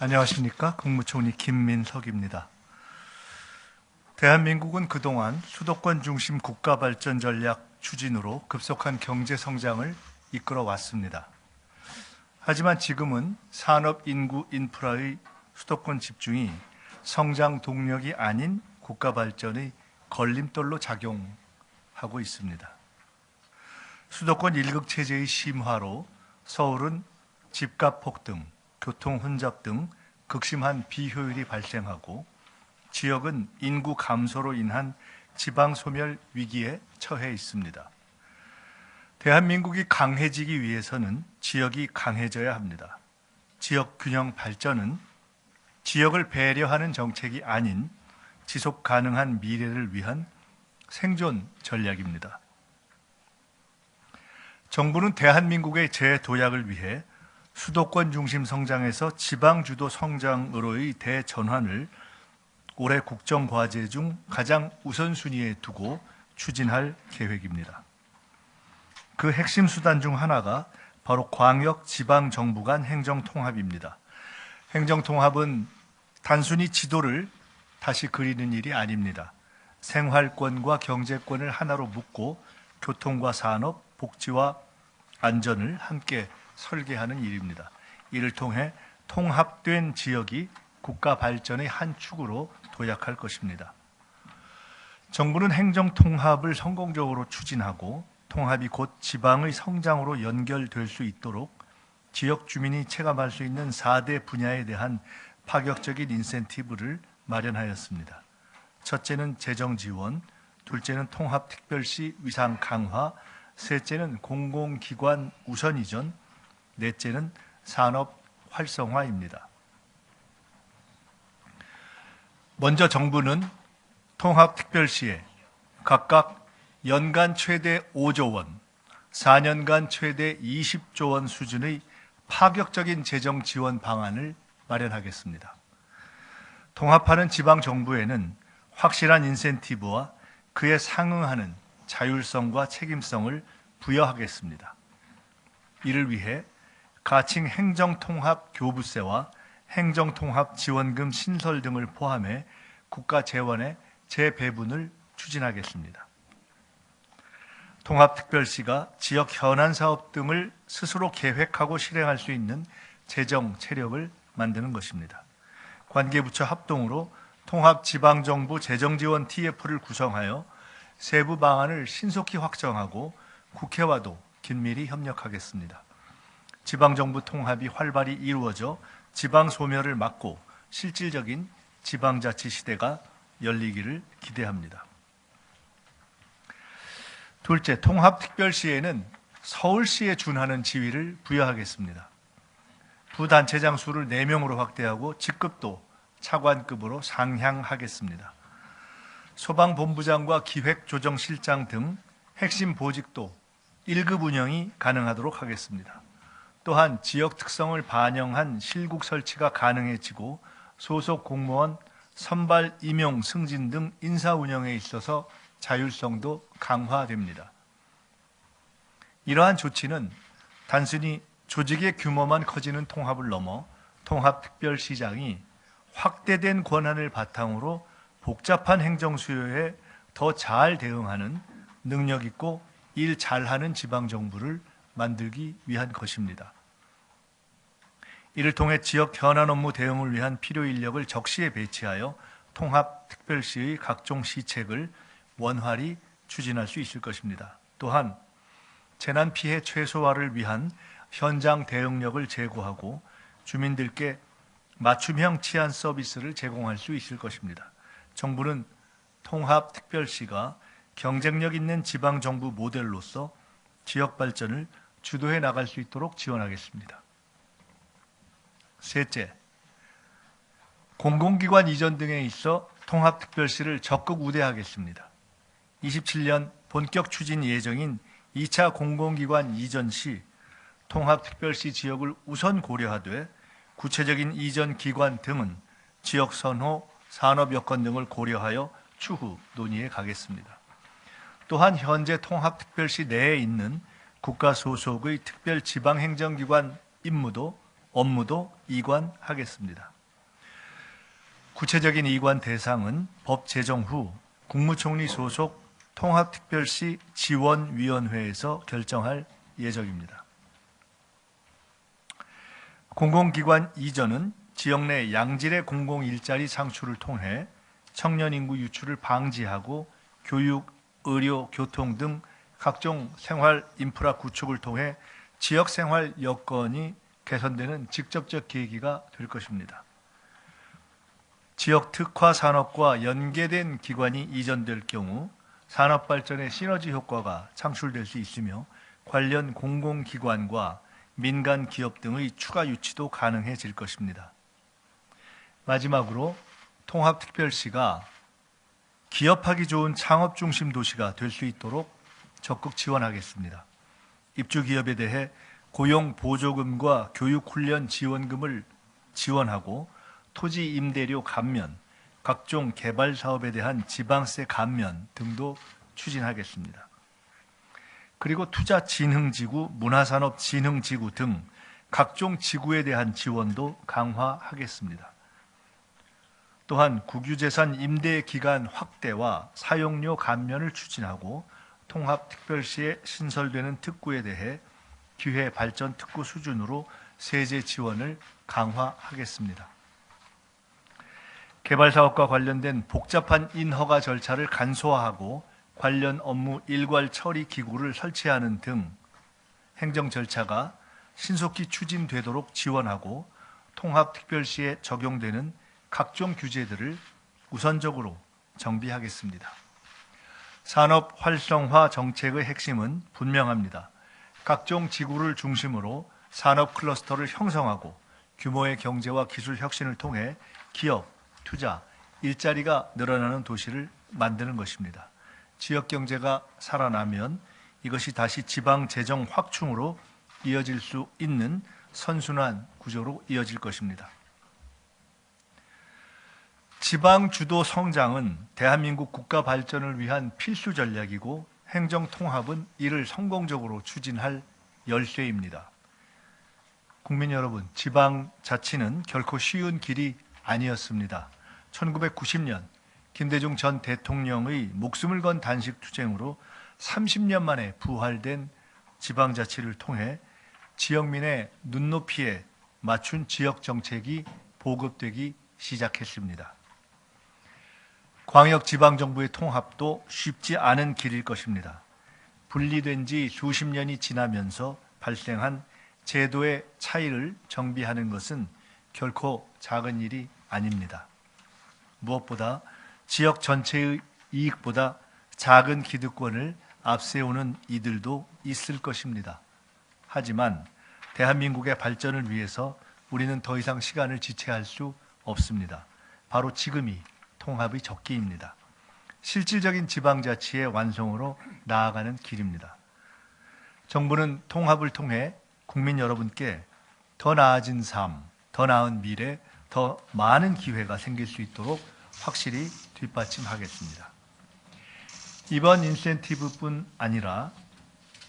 안녕하십니까? 국무총리 김민석입니다. 대한민국은 그동안 수도권 중심 국가 발전 전략 추진으로 급속한 경제 성장을 이끌어 왔습니다. 하지만 지금은 산업, 인구, 인프라의 수도권 집중이 성장 동력이 아닌 국가 발전의 걸림돌로 작용하고 있습니다. 수도권 일극 체제의 심화로 서울은 집값 폭등, 교통 혼잡 등 극심한 비효율이 발생하고 지역은 인구 감소로 인한 지방 소멸 위기에 처해 있습니다. 대한민국이 강해지기 위해서는 지역이 강해져야 합니다. 지역 균형 발전은 지역을 배려하는 정책이 아닌 지속 가능한 미래를 위한 생존 전략입니다. 정부는 대한민국의 재도약을 위해 수도권 중심 성장에서 지방 주도 성장으로의 대전환을 올해 국정과제 중 가장 우선순위에 두고 추진할 계획입니다. 그 핵심 수단 중 하나가 바로 광역 지방 정부 간 행정통합입니다. 행정통합은 단순히 지도를 다시 그리는 일이 아닙니다. 생활권과 경제권을 하나로 묶고 교통과 산업, 복지와 안전을 함께 설계하는 일입니다. 이를 통해 통합된 지역이 국가 발전의 한 축으로 도약할 것입니다. 정부는 행정통합을 성공적으로 추진하고 통합이 곧 지방의 성장으로 연결될 수 있도록 지역 주민이 체감할 수 있는 4대 분야에 대한 파격적인 인센티브를 마련하였습니다. 첫째는 재정 지원, 둘째는 통합특별시 위상 강화, 셋째는 공공기관 우선 이전, 넷째는 산업 활성화입니다. 먼저 정부는 통합특별시에 각각 연간 최대 5조 원, 4년간 최대 20조 원 수준의 파격적인 재정 지원 방안을 마련하겠습니다. 통합하는 지방정부에는 확실한 인센티브와 그에 상응하는 자율성과 책임성을 부여하겠습니다. 이를 위해 가칭 행정통합 교부세와 행정통합 지원금 신설 등을 포함해 국가 재원의 재배분을 추진하겠습니다. 통합특별시가 지역 현안 사업 등을 스스로 계획하고 실행할 수 있는 재정 체력을 만드는 것입니다. 관계부처 합동으로 통합지방정부 재정지원 TF를 구성하여 세부 방안을 신속히 확정하고 국회와도 긴밀히 협력하겠습니다. 지방정부 통합이 활발히 이루어져 지방 소멸을 막고 실질적인 지방자치 시대가 열리기를 기대합니다. 둘째, 통합특별시에는 서울시에 준하는 지위를 부여하겠습니다. 부단체장 수를 4명으로 확대하고 직급도 차관급으로 상향하겠습니다. 소방본부장과 기획조정실장 등 핵심 보직도 1급 운영이 가능하도록 하겠습니다. 또한 지역 특성을 반영한 실국 설치가 가능해지고 소속 공무원 선발, 임용, 승진 등 인사 운영에 있어서 자율성도 강화됩니다. 이러한 조치는 단순히 조직의 규모만 커지는 통합을 넘어 통합특별시장이 확대된 권한을 바탕으로 복잡한 행정 수요에 더 잘 대응하는 능력 있고 일 잘하는 지방정부를 만들기 위한 것입니다. 이를 통해 지역 현안 업무 대응을 위한 필요 인력을 적시에 배치하여 통합특별시의 각종 시책을 원활히 추진할 수 있을 것입니다. 또한 재난 피해 최소화를 위한 현장 대응력을 제고하고 주민들께 맞춤형 치안 서비스를 제공할 수 있을 것입니다. 정부는 통합특별시가 경쟁력 있는 지방정부 모델로서 지역 발전을 주도해 나갈 수 있도록 지원하겠습니다. 셋째, 공공기관 이전 등에 있어 통합특별시를 적극 우대하겠습니다. 27년 본격 추진 예정인 2차 공공기관 이전 시 통합특별시 지역을 우선 고려하되 구체적인 이전 기관 등은 지역 선호, 산업 여건 등을 고려하여 추후 논의해 가겠습니다. 또한 현재 통합특별시 내에 있는 국가 소속의 특별지방행정기관 업무도 이관하겠습니다. 구체적인 이관 대상은 법 제정 후 국무총리 소속 통합특별시 지원위원회에서 결정할 예정입니다. 공공기관 이전은 지역 내 양질의 공공 일자리 창출을 통해 청년 인구 유출을 방지하고 교육, 의료, 교통 등 각종 생활 인프라 구축을 통해 지역 생활 여건이 개선되는 직접적 계기가 될 것입니다. 지역 특화 산업과 연계된 기관이 이전될 경우 산업 발전의 시너지 효과가 창출될 수 있으며 관련 공공기관과 민간 기업 등의 추가 유치도 가능해질 것입니다. 마지막으로 통합특별시가 기업하기 좋은 창업 중심 도시가 될 수 있도록 적극 지원하겠습니다. 입주 기업에 대해 고용 보조금과 교육 훈련 지원금을 지원하고 토지 임대료 감면, 각종 개발 사업에 대한 지방세 감면 등도 추진하겠습니다. 그리고 투자진흥지구, 문화산업진흥지구 등 각종 지구에 대한 지원도 강화하겠습니다. 또한 국유재산 임대 기간 확대와 사용료 감면을 추진하고 통합특별시에 신설되는 특구에 대해 기회발전 특구 수준으로 세제 지원을 강화하겠습니다. 개발사업과 관련된 복잡한 인허가 절차를 간소화하고 관련 업무 일괄 처리 기구를 설치하는 등 행정 절차가 신속히 추진되도록 지원하고 통합특별시에 적용되는 각종 규제들을 우선적으로 정비하겠습니다. 산업 활성화 정책의 핵심은 분명합니다. 각종 지구를 중심으로 산업 클러스터를 형성하고 규모의 경제와 기술 혁신을 통해 기업, 투자, 일자리가 늘어나는 도시를 만드는 것입니다. 지역 경제가 살아나면 이것이 다시 지방 재정 확충으로 이어질 수 있는 선순환 구조로 이어질 것입니다. 지방 주도 성장은 대한민국 국가 발전을 위한 필수 전략이고 행정 통합은 이를 성공적으로 추진할 열쇠입니다. 국민 여러분, 지방 자치는 결코 쉬운 길이 아니었습니다. 1990년 김대중 전 대통령의 목숨을 건 단식 투쟁으로 30년 만에 부활된 지방자치를 통해 지역민의 눈높이에 맞춘 지역 정책이 보급되기 시작했습니다. 광역지방정부의 통합도 쉽지 않은 길일 것입니다. 분리된 지 수십 년이 지나면서 발생한 제도의 차이를 정비하는 것은 결코 작은 일이 아닙니다. 무엇보다 지역 전체의 이익보다 작은 기득권을 앞세우는 이들도 있을 것입니다. 하지만 대한민국의 발전을 위해서 우리는 더 이상 시간을 지체할 수 없습니다. 바로 지금이 통합의 적기입니다. 실질적인 지방자치의 완성으로 나아가는 길입니다. 정부는 통합을 통해 국민 여러분께 더 나아진 삶, 더 나은 미래, 더 많은 기회가 생길 수 있도록 확실히 뒷받침하겠습니다. 이번 인센티브뿐 아니라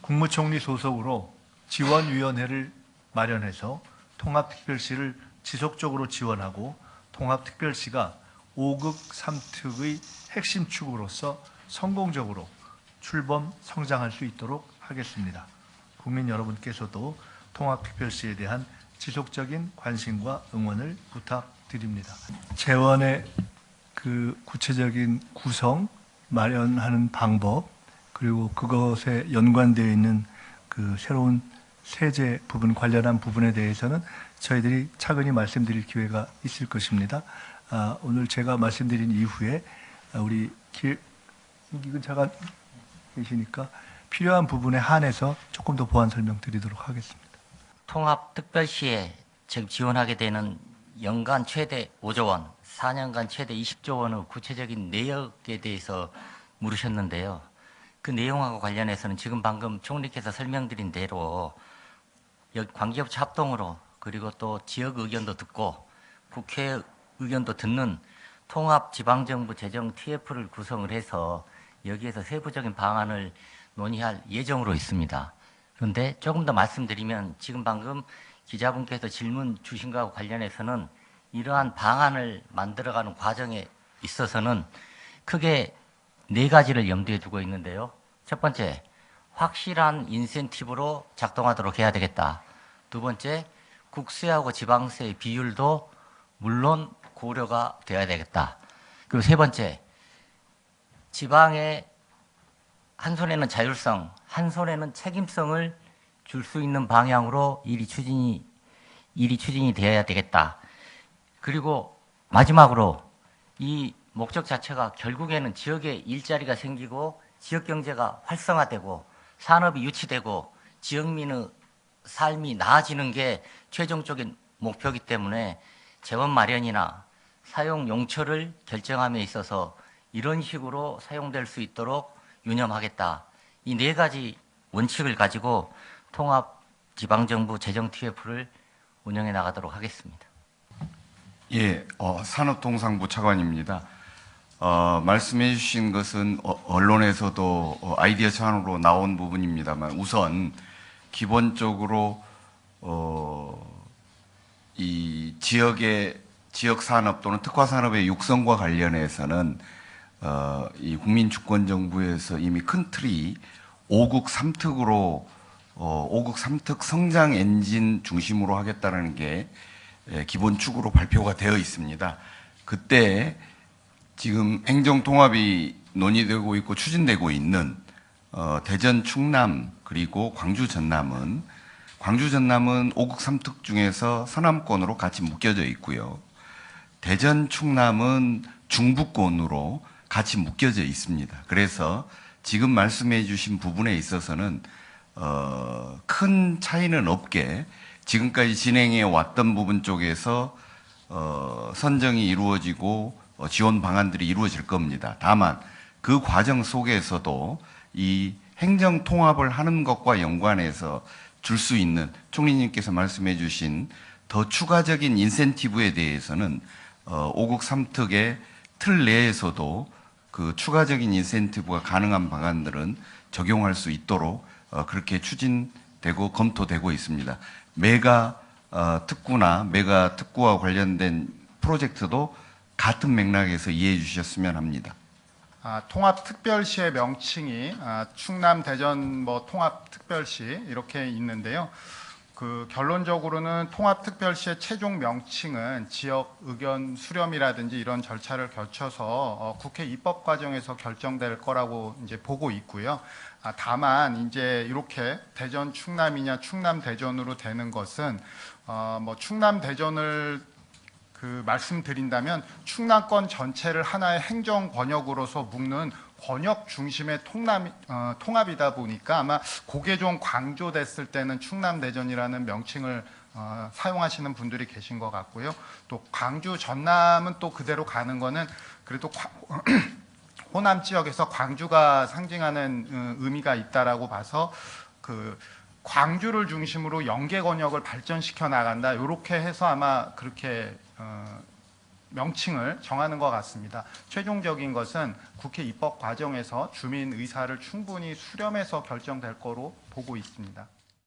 국무총리 소속으로 지원위원회를 마련해서 통합특별시를 지속적으로 지원하고 통합특별시가 5극 3특의 핵심 축으로서 성공적으로 출범 성장할 수 있도록 하겠습니다. 국민 여러분께서도 통합특별시에 대한 지속적인 관심과 응원을 부탁드립니다. 재원의 구체적인 구성, 마련하는 방법, 그리고 그것에 연관되어 있는 새로운 세제 부분, 관련한 부분에 대해서는 저희들이 차근히 말씀드릴 기회가 있을 것입니다. 오늘 제가 말씀드린 이후에 우리 김기근 차관 계시니까 필요한 부분에 한해서 조금 더 보완 설명 드리도록 하겠습니다. 통합특별시에 지금 지원하게 되는 연간 최대 5조 원, 4년간 최대 20조 원의 구체적인 내역에 대해서 물으셨는데요. 그 내용하고 관련해서는 지금 방금 총리께서 설명드린 대로 관계업체 합동으로 그리고 또 지역 의견도 듣고 국회 의견도 듣는 통합지방정부 재정 TF를 구성을 해서 여기에서 세부적인 방안을 논의할 예정으로 있습니다. 그런데 조금 더 말씀드리면 지금 방금 기자분께서 질문 주신 것과 관련해서는 이러한 방안을 만들어가는 과정에 있어서는 크게 네 가지를 염두에 두고 있는데요. 첫 번째, 확실한 인센티브로 작동하도록 해야 되겠다. 두 번째, 국세하고 지방세의 비율도 물론 고려가 되어야 되겠다. 그리고 세 번째, 지방의 한 손에는 자율성, 한 손에는 책임성을 줄 수 있는 방향으로 일이 추진이 되어야 되겠다. 그리고 마지막으로 이 목적 자체가 결국에는 지역에 일자리가 생기고 지역 경제가 활성화되고 산업이 유치되고 지역민의 삶이 나아지는 게 최종적인 목표이기 때문에 재원 마련이나 사용 용처를 결정함에 있어서 이런 식으로 사용될 수 있도록 유념하겠다. 이 네 가지 원칙을 가지고 통합 지방정부 재정 TF를 운영해 나가도록 하겠습니다. 예, 산업통상부 차관입니다. 말씀해 주신 것은 언론에서도 아이디어 차원으로 나온 부분입니다만 우선 기본적으로 이 지역 산업 또는 특화 산업의 육성과 관련해서는 이 국민주권정부에서 이미 큰 틀이 5국 3특으로 5국 3특 성장 엔진 중심으로 하겠다는 게 기본 축으로 발표가 되어 있습니다. 그때 지금 행정 통합이 논의되고 있고 추진되고 있는 대전 충남 그리고 광주 전남은 5국 3특 중에서 서남권으로 같이 묶여져 있고요. 대전 충남은 중부권으로 같이 묶여져 있습니다. 그래서 지금 말씀해 주신 부분에 있어서는 큰 차이는 없게 지금까지 진행해 왔던 부분 쪽에서 선정이 이루어지고 지원 방안들이 이루어질 겁니다. 다만 그 과정 속에서도 이 행정 통합을 하는 것과 연관해서 줄 수 있는 총리님께서 말씀해 주신 더 추가적인 인센티브에 대해서는 5국 3특의 틀 내에서도 그 추가적인 인센티브가 가능한 방안들은 적용할 수 있도록 그렇게 추진되고 검토되고 있습니다. 메가 특구나 메가 특구와 관련된 프로젝트도 같은 맥락에서 이해해 주셨으면 합니다. 통합특별시의 명칭이 충남, 대전 통합특별시 이렇게 있는데요. 그 결론적으로는 통합특별시의 최종 명칭은 지역 의견 수렴이라든지 이런 절차를 거쳐서 국회 입법 과정에서 결정될 거라고 이제 보고 있고요. 다만 이제 이렇게 대전 충남이냐 충남 대전으로 되는 것은 충남 대전을 말씀드린다면 충남권 전체를 하나의 행정 권역으로서 묶는 권역 중심의 통합이다 보니까 아마 그게 좀 강조됐을 때는 충남 대전이라는 명칭을 사용하시는 분들이 계신 것 같고요. 또 광주 전남은 또 그대로 가는 거는 그래도 호남 지역에서 광주가 상징하는 의미가 있다라고 봐서 광주를 중심으로 연계 권역을 발전시켜 나간다. 이렇게 해서 아마 그렇게 명칭을 정하는 것 같습니다. 최종적인 것은 국회 입법 과정에서 주민 의사를 충분히 수렴해서 결정될 거로 보고 있습니다.